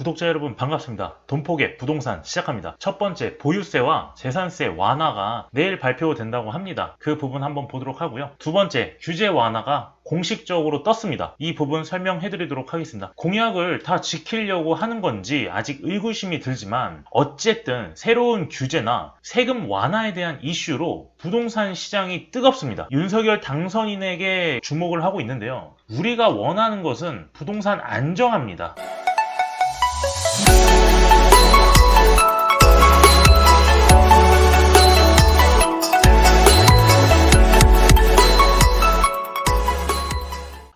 구독자 여러분 반갑습니다. 돈포개 부동산 시작합니다. 첫 번째, 보유세와 재산세 완화가 내일 발표된다고 합니다. 그 부분 한번 보도록 하고요. 두 번째, 규제 완화가 공식적으로 떴습니다. 이 부분 설명해 드리도록 하겠습니다. 공약을 다 지키려고 하는 건지 아직 의구심이 들지만 어쨌든 새로운 규제나 세금 완화에 대한 이슈로 부동산 시장이 뜨겁습니다. 윤석열 당선인에게 주목을 하고 있는데요. 우리가 원하는 것은 부동산 안정화입니다.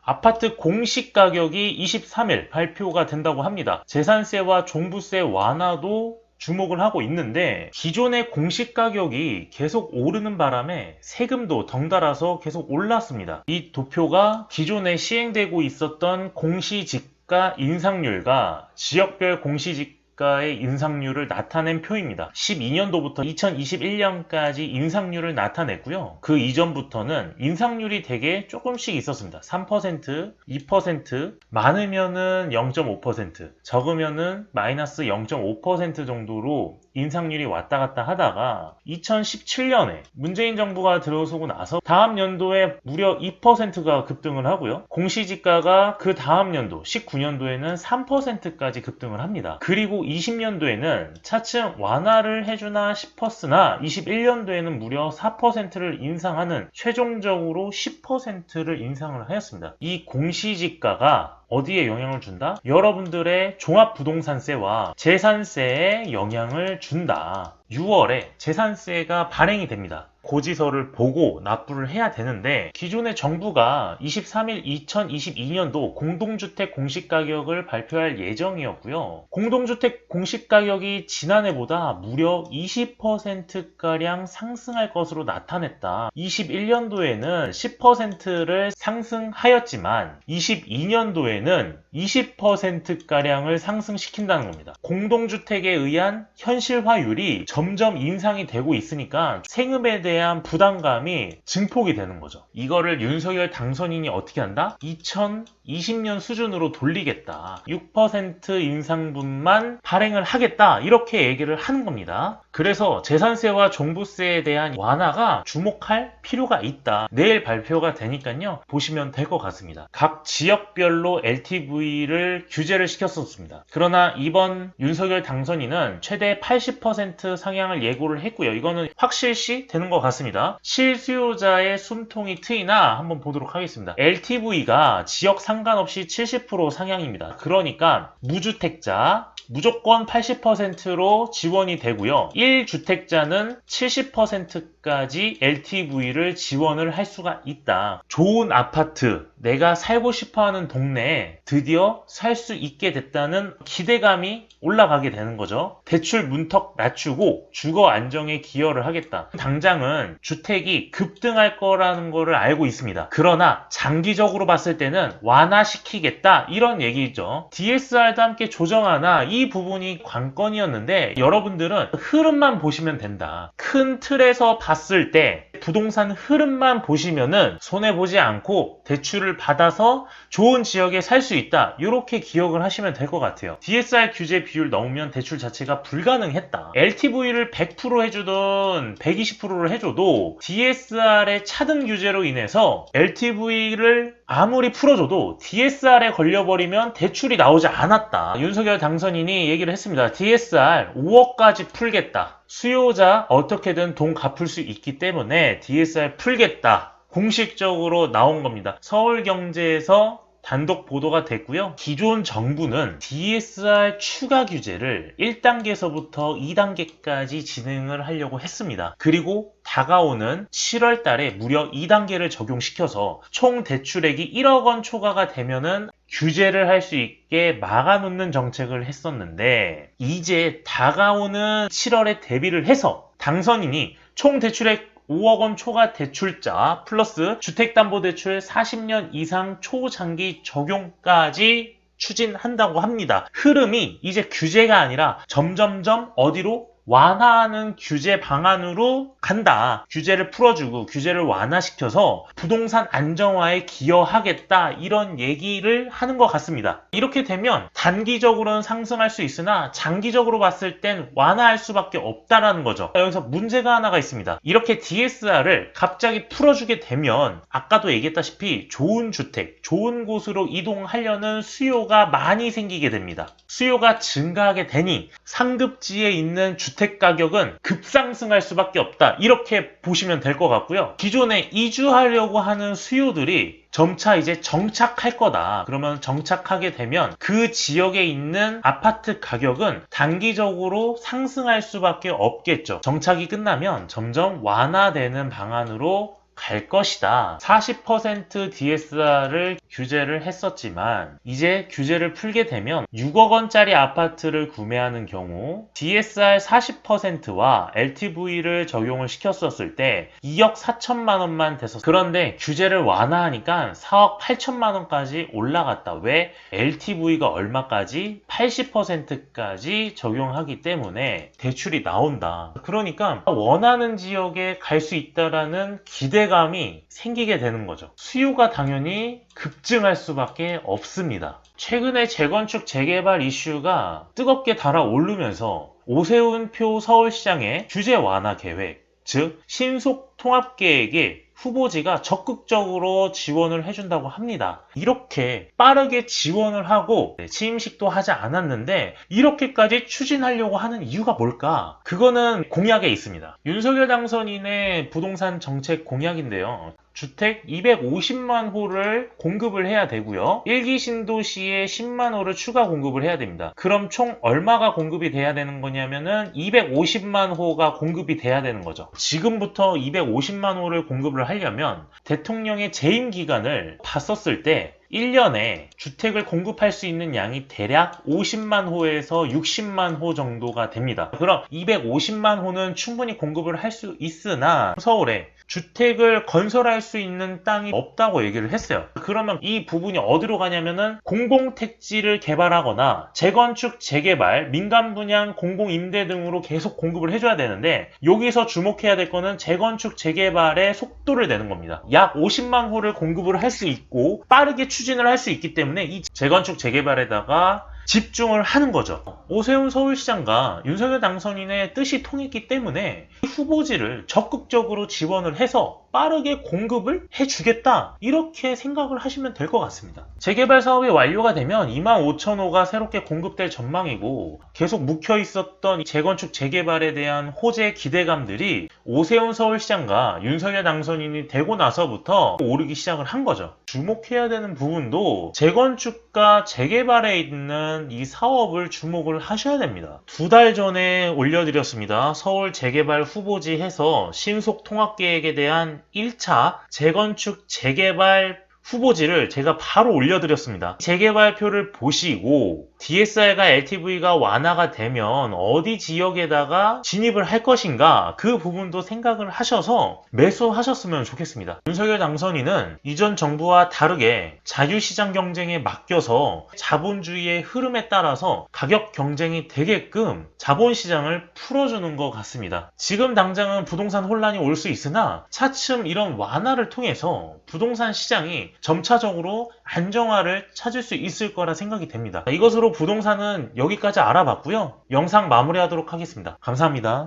아파트 공시가격이 23일 발표가 된다고 합니다. 재산세와 종부세 완화도 주목을 하고 있는데 기존의 공시가격이 계속 오르는 바람에 세금도 덩달아서 계속 올랐습니다. 이 도표가 기존에 시행되고 있었던 공시지가 인상률과 지역별 공시지가의 인상률을 나타낸 표입니다. 12년도부터 2021년까지 인상률을 나타냈고요. 그 이전부터는 인상률이 되게 조금씩 있었습니다. 3%, 2%, 많으면은 0.5%, 적으면은 마이너스 0.5% 정도로 인상률이 왔다 갔다 하다가 2017년에 문재인 정부가 들어서고 나서 다음 연도에 무려 2%가 급등을 하고요. 공시지가가 그 다음 연도 19년도에는 3%까지 급등을 합니다. 그리고 20년도에는 차츰 완화를 해주나 싶었으나 21년도에는 무려 4%를 인상하는 최종적으로 10%를 인상을 하였습니다. 이 공시지가가 어디에 영향을 준다? 여러분들의 종합부동산세와 재산세에 영향을 준다. 6월에 재산세가 발행이 됩니다. 고지서를 보고 납부를 해야 되는데 기존의 정부가 23일 2022년도 공동주택 공시가격을 발표할 예정이었고요. 공동주택 공시가격이 지난해보다 무려 20%가량 상승할 것으로 나타냈다. 21년도에는 10%를 상승하였지만 22년도에는 20%가량을 상승시킨다는 겁니다. 공동주택에 의한 현실화율이 점점 인상이 되고 있으니까 세금에 대한 부담감이 증폭이 되는 거죠. 이거를 윤석열 당선인이 어떻게 한다? 2020년 수준으로 돌리겠다. 6% 인상분만 발행을 하겠다. 이렇게 얘기를 하는 겁니다. 그래서 재산세와 종부세에 대한 완화가 주목할 필요가 있다. 내일 발표가 되니까요. 보시면 될 것 같습니다. 각 지역별로 LTV를 규제를 시켰었습니다. 그러나 이번 윤석열 당선인은 최대 80% 상향을 예고를 했고요. 이거는 확실시 되는 것 같습니다. 실수요자의 숨통이 트이나 한번 보도록 하겠습니다. LTV가 지역 상관없이 70% 상향입니다. 그러니까 무주택자 무조건 80%로 지원이 되고요. 1주택자는 70%까지 LTV를 지원을 할 수가 있다. 좋은 아파트, 내가 살고 싶어하는 동네에 드디어 살 수 있게 됐다는 기대감이 올라가게 되는 거죠. 대출 문턱 낮추고 주거 안정에 기여를 하겠다. 당장은 주택이 급등할 거라는 거를 알고 있습니다. 그러나 장기적으로 봤을 때는 완화시키겠다 이런 얘기죠. DSR도 함께 조정하나 이 부분이 관건이었는데 여러분들은 흐름만 보시면 된다. 큰 틀에서 봤을 때 부동산 흐름만 보시면은 손해보지 않고 대출을 받아서 좋은 지역에 살 수 있다. 이렇게 기억을 하시면 될 것 같아요. DSR 규제 비율 넘으면 대출 자체가 불가능했다. LTV를 100% 해주든 120%를 해줘도 DSR의 차등 규제로 인해서 LTV를 아무리 풀어줘도 DSR에 걸려버리면 대출이 나오지 않았다. 윤석열 당선인이 얘기를 했습니다. DSR 5억까지 풀겠다. 수요자 어떻게든 돈 갚을 수 있기 때문에 DSR 풀겠다. 공식적으로 나온 겁니다. 서울경제에서 단독 보도가 됐고요. 기존 정부는 DSR 추가 규제를 1단계에서부터 2단계까지 진행을 하려고 했습니다. 그리고 다가오는 7월 달에 무려 2단계를 적용시켜서 총 대출액이 1억 원 초과가 되면은 규제를 할 수 있게 막아놓는 정책을 했었는데 이제 다가오는 7월에 대비를 해서 당선인이 총 대출액 5억 원 초과 대출자 플러스 주택담보대출 40년 이상 초장기 적용까지 추진한다고 합니다. 흐름이 이제 규제가 아니라 점점점 어디로 완화하는 규제 방안으로 간다. 규제를 풀어주고 규제를 완화시켜서 부동산 안정화에 기여하겠다. 이런 얘기를 하는 것 같습니다. 이렇게 되면 단기적으로는 상승할 수 있으나 장기적으로 봤을 땐 완화할 수밖에 없다라는 거죠. 여기서 문제가 하나가 있습니다. 이렇게 DSR을 갑자기 풀어주게 되면 아까도 얘기했다시피 좋은 주택, 좋은 곳으로 이동하려는 수요가 많이 생기게 됩니다. 수요가 증가하게 되니 상급지에 있는 주택 가격은 급상승할 수밖에 없다. 이렇게 보시면 될 것 같고요. 기존에 이주하려고 하는 수요들이 점차 이제 정착할 거다. 그러면 정착하게 되면 그 지역에 있는 아파트 가격은 단기적으로 상승할 수밖에 없겠죠. 정착이 끝나면 점점 완화되는 방안으로 갈 것이다. 40% DSR을 규제를 했었지만 이제 규제를 풀게 되면 6억 원짜리 아파트를 구매하는 경우 DSR 40%와 LTV를 적용을 시켰었을 때 2억 4천만 원만 됐었어요. 그런데 규제를 완화하니까 4억 8천만 원까지 올라갔다. 왜? LTV가 얼마까지? 80%까지 적용하기 때문에 대출이 나온다. 그러니까 원하는 지역에 갈 수 있다라는 기대감이 생기게 되는 거죠. 수요가 당연히 급증할 수밖에 없습니다. 최근에 재건축 재개발 이슈가 뜨겁게 달아오르면서 오세훈표 서울시장의 규제 완화 계획, 즉 신속 통합 계획에 후보지가 적극적으로 지원을 해준다고 합니다. 이렇게 빠르게 지원을 하고 취임식도 하지 않았는데 이렇게까지 추진하려고 하는 이유가 뭘까? 그거는 공약에 있습니다. 윤석열 당선인의 부동산 정책 공약인데요. 주택 250만 호를 공급을 해야 되고요. 1기 신도시에 10만 호를 추가 공급을 해야 됩니다. 그럼 총 얼마가 공급이 돼야 되는 거냐면은 250만 호가 공급이 돼야 되는 거죠. 지금부터 250만 호를 공급을 하려면 대통령의 재임 기간을 봤었을 때 1년에 주택을 공급할 수 있는 양이 대략 50만 호에서 60만 호 정도가 됩니다. 그럼 250만 호는 충분히 공급을 할 수 있으나 서울에 주택을 건설할 수 있는 땅이 없다고 얘기를 했어요. 그러면 이 부분이 어디로 가냐면은 공공택지를 개발하거나 재건축, 재개발, 민간 분양, 공공임대 등으로 계속 공급을 해줘야 되는데 여기서 주목해야 될 거는 재건축, 재개발의 속도를 내는 겁니다. 약 50만 호를 공급을 할 수 있고 빠르게 추진을 할 수 있기 때문에 이 재건축, 재개발에다가 집중을 하는 거죠. 오세훈 서울시장과 윤석열 당선인의 뜻이 통했기 때문에 후보지를 적극적으로 지원을 해서 빠르게 공급을 해주겠다. 이렇게 생각을 하시면 될 것 같습니다. 재개발 사업이 완료가 되면 25,000호가 새롭게 공급될 전망이고 계속 묵혀 있었던 재건축 재개발에 대한 호재 기대감들이 오세훈 서울시장과 윤석열 당선인이 되고 나서부터 오르기 시작을 한 거죠. 주목해야 되는 부분도 재건축과 재개발에 있는 이 사업을 주목을 하셔야 됩니다. 2달 전에 올려드렸습니다. 서울 재개발 후보지 해서 신속 통합계획에 대한 1차 재건축 재개발 후보지를 제가 바로 올려드렸습니다. 재개발표를 보시고 DSR과 LTV가 완화가 되면 어디 지역에다가 진입을 할 것인가 그 부분도 생각을 하셔서 매수하셨으면 좋겠습니다. 윤석열 당선인은 이전 정부와 다르게 자유시장 경쟁에 맡겨서 자본주의의 흐름에 따라서 가격 경쟁이 되게끔 자본시장을 풀어주는 것 같습니다. 지금 당장은 부동산 혼란이 올 수 있으나 차츰 이런 완화를 통해서 부동산 시장이 점차적으로 안정화를 찾을 수 있을 거라 생각이 됩니다. 이것으로 부동산은 여기까지 알아봤고요. 영상 마무리하도록 하겠습니다. 감사합니다.